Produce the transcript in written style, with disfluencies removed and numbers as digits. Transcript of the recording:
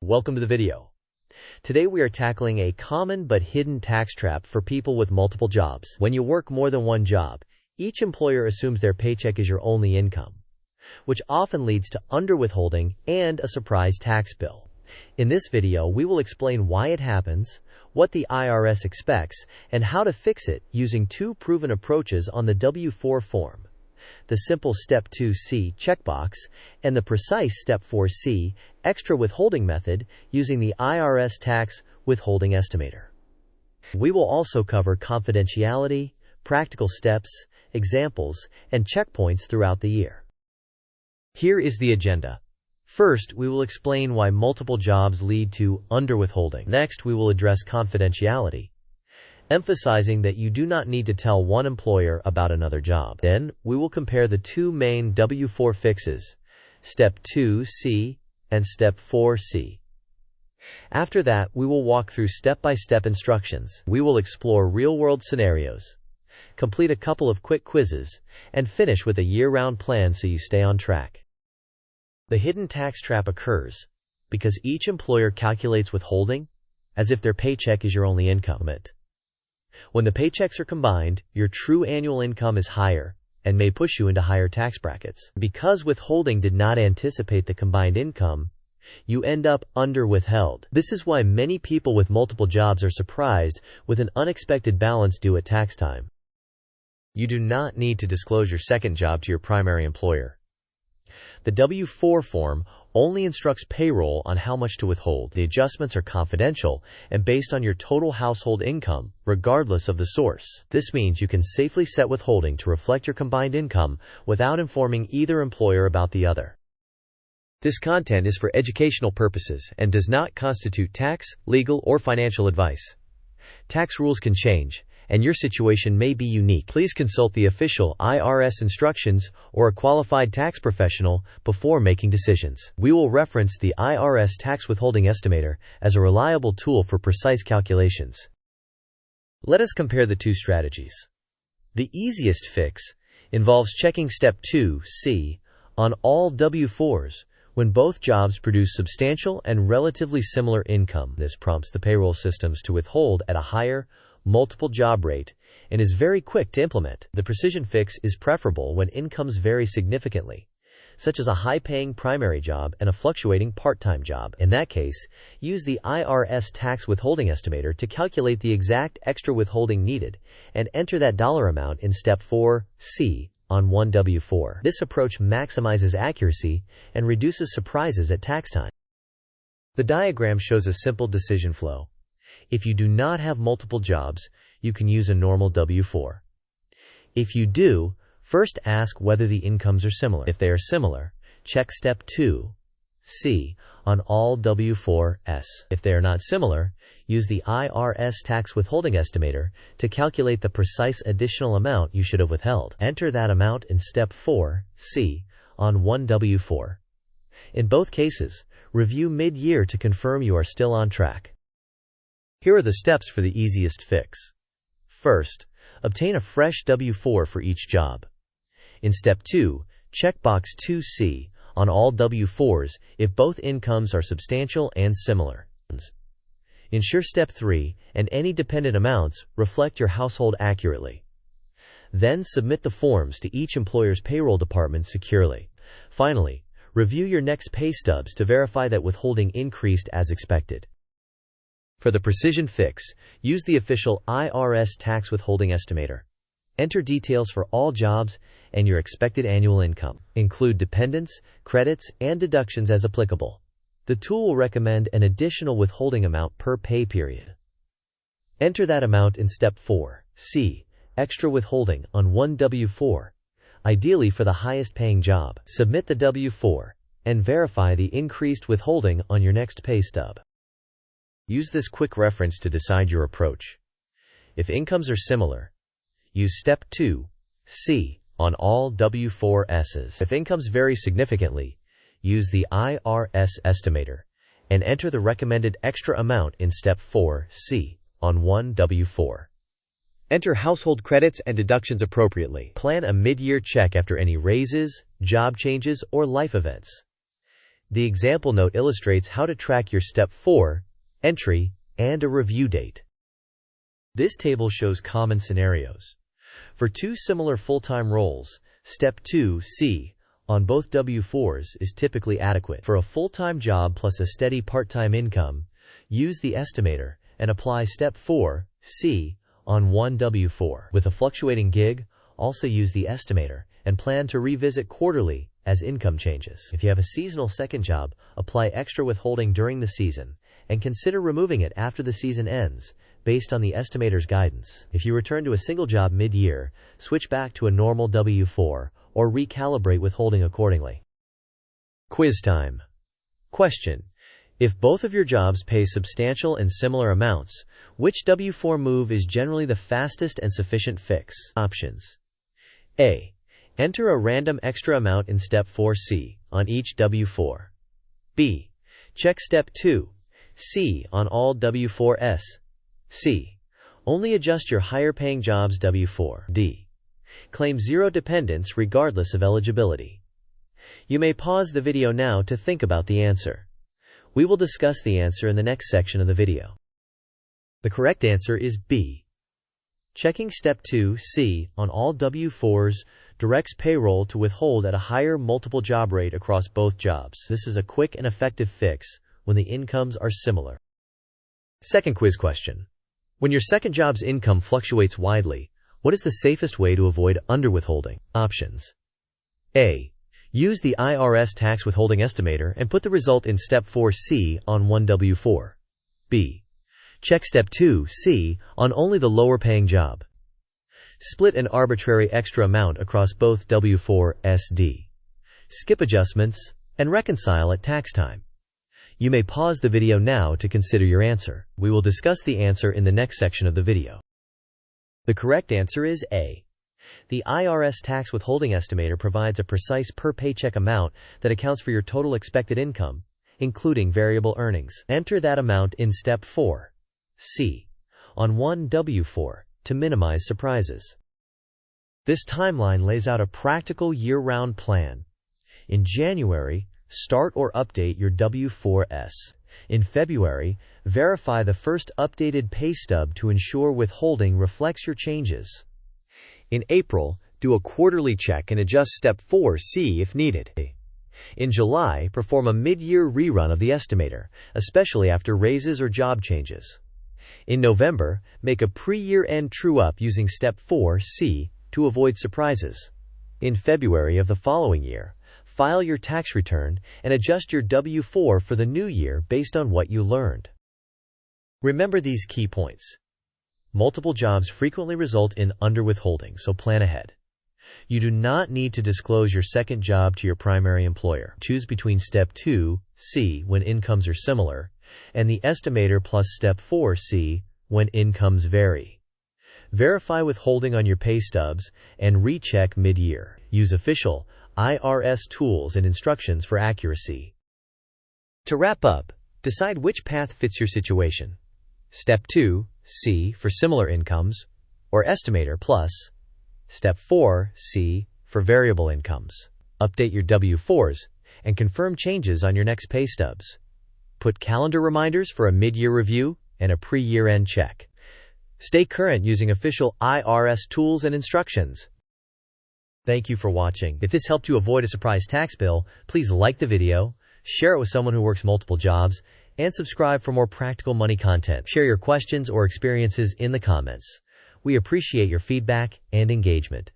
Welcome to the video. Today we are tackling a common but hidden tax trap for people with multiple jobs. When you work more than one job, each employer assumes their paycheck is your only income, which often leads to underwithholding and a surprise tax bill. In this video, we will explain why it happens, what the IRS expects, and how to fix it using two proven approaches on the W-4 form: the simple Step 2C checkbox and the precise Step 4C extra withholding method using the IRS tax withholding-estimator. We will also cover confidentiality, practical steps, examples, and checkpoints throughout the year. Here is the agenda. First, we will explain why multiple jobs lead to underwithholding. Next, we will address confidentiality, emphasizing that you do not need to tell one employer about another job. Then, we will compare the two main W-4 fixes, Step 2C and Step 4C. After that, we will walk through step-by-step instructions. We will explore real-world scenarios, complete a couple of quick quizzes, and finish with a year-round plan so you stay on track. The hidden tax trap occurs because each employer calculates withholding as if their paycheck is your only income. When the paychecks are combined, your true annual income is higher and may push you into higher tax brackets. Because withholding did not anticipate the combined income, you end up under-withheld. This is why many people with multiple jobs are surprised with an unexpected balance due at tax time. You do not need to disclose your second job to your primary employer. The W-4 form only instructs payroll on how much to withhold. The adjustments are confidential and based on your total household income, regardless of the source. This means you can safely set withholding to reflect your combined income without informing either employer about the other. This content is for educational purposes and does not constitute tax, legal, or financial advice. Tax rules can change, and your situation may be unique. Please consult the official IRS instructions or a qualified tax professional before making decisions. We will reference the IRS tax withholding estimator as a reliable tool for precise calculations. Let us compare the two strategies. The easiest fix involves checking Step 2C on all W-4s when both jobs produce substantial and relatively similar income. This prompts the payroll systems to withhold at a higher multiple job rate and is very quick to implement. The precision fix is preferable when incomes vary significantly, such as a high-paying primary job and a fluctuating part-time job. In that case, use the IRS tax withholding estimator to calculate the exact extra withholding needed and enter that dollar amount in Step 4C on one W-4. This approach maximizes accuracy and reduces surprises at tax time. The diagram shows a simple decision flow. If you do not have multiple jobs, you can use a normal W-4. If you do, first ask whether the incomes are similar. If they are similar, check Step 2C on all W-4s. If they are not similar, use the IRS tax withholding estimator to calculate the precise additional amount you should have withheld. Enter that amount in Step 4C on one W-4. In both cases, review mid-year to confirm you are still on track. Here are the steps for the easiest fix. First, obtain a fresh W-4 for each job. In Step 2, check box 2C on all W-4s if both incomes are substantial and similar. Ensure Step 3 and any dependent amounts reflect your household accurately. Then submit the forms to each employer's payroll department securely. Finally, review your next pay stubs to verify that withholding increased as expected. For the precision fix, use the official IRS tax withholding estimator. Enter details for all jobs and your expected annual income. Include dependents, credits, and deductions as applicable. The tool will recommend an additional withholding amount per pay period. Enter that amount in Step 4C, extra withholding, on one W-4, ideally for the highest paying job. Submit the W-4 and verify the increased withholding on your next pay stub. Use this quick reference to decide your approach. If incomes are similar, use Step 2C on all W-4s. If incomes vary significantly, use the IRS estimator and enter the recommended extra amount in Step 4C on one W-4. Enter household credits and deductions appropriately. Plan a mid-year check after any raises, job changes, or life events. The example note illustrates how to track your Step 4 entry and a review date. This table shows common scenarios. For two similar full-time roles, Step 2C on both W-4s is typically adequate. For a full-time job plus a steady part-time income, use the estimator and apply Step 4C on one W-4. With a fluctuating gig, also use the estimator and plan to revisit quarterly as income changes. If you have a seasonal second job, apply extra withholding during the season and consider removing it after the season ends based on the estimator's guidance. If you return to a single job mid-year, switch back to a normal W-4 or recalibrate withholding accordingly. Quiz time. Question: if both of your jobs pay substantial and similar amounts, which W-4 move is generally the fastest and sufficient fix? Options: A. Enter a random extra amount in Step 4C on each W-4. B. Check Step 2C on all W-4s. C. Only adjust your higher-paying job's W-4. D. Claim zero dependents regardless of eligibility. You may pause the video now to think about the answer. We will discuss the answer in the next section of the video. The correct answer is B. Checking Step 2C on all W-4s directs payroll to withhold at a higher multiple job rate across both jobs. This is a quick and effective fix when the incomes are similar. Second quiz question. When your second job's income fluctuates widely, what is the safest way to avoid underwithholding? Options: A. Use the IRS tax withholding estimator and put the result in Step 4C on one W-4. B. Check Step 2C on only the lower-paying job. Split an arbitrary extra amount across both W-4s. D. Skip adjustments and reconcile at tax time. You may pause the video now to consider your answer. We will discuss the answer in the next section of the video. The correct answer is A. The IRS tax withholding estimator provides a precise per-paycheck amount that accounts for your total expected income, including variable earnings. Enter that amount in Step 4C on one W-4 to minimize surprises. This timeline lays out a practical year-round plan. In January, start or update your W-4s. In February, verify the first updated pay stub to ensure withholding reflects your changes. In April, do a quarterly check and adjust Step 4C if needed. In July, perform a mid-year rerun of the estimator, especially after raises or job changes. In November, make a pre-year-end true-up using Step 4C to avoid surprises. In February of the following year, file your tax return and adjust your W-4 for the new year based on what you learned. Remember these key points. Multiple jobs frequently result in underwithholding, so plan ahead. You do not need to disclose your second job to your primary employer. Choose between Step 2C when incomes are similar and the estimator plus Step 4C when incomes vary. Verify withholding on your pay stubs and recheck mid-year. Use official IRS tools and instructions for accuracy. To wrap up, decide which path fits your situation. Step 2C for similar incomes, or estimator plus Step 4C for variable incomes. Update your W-4s and confirm changes on your next pay stubs. Put calendar reminders for a mid-year review and a pre-year-end check. Stay current using official IRS tools and instructions. Thank you for watching. If this helped you avoid a surprise tax bill, please like the video, share it with someone who works multiple jobs, and subscribe for more practical money content. Share your questions or experiences in the comments. We appreciate your feedback and engagement.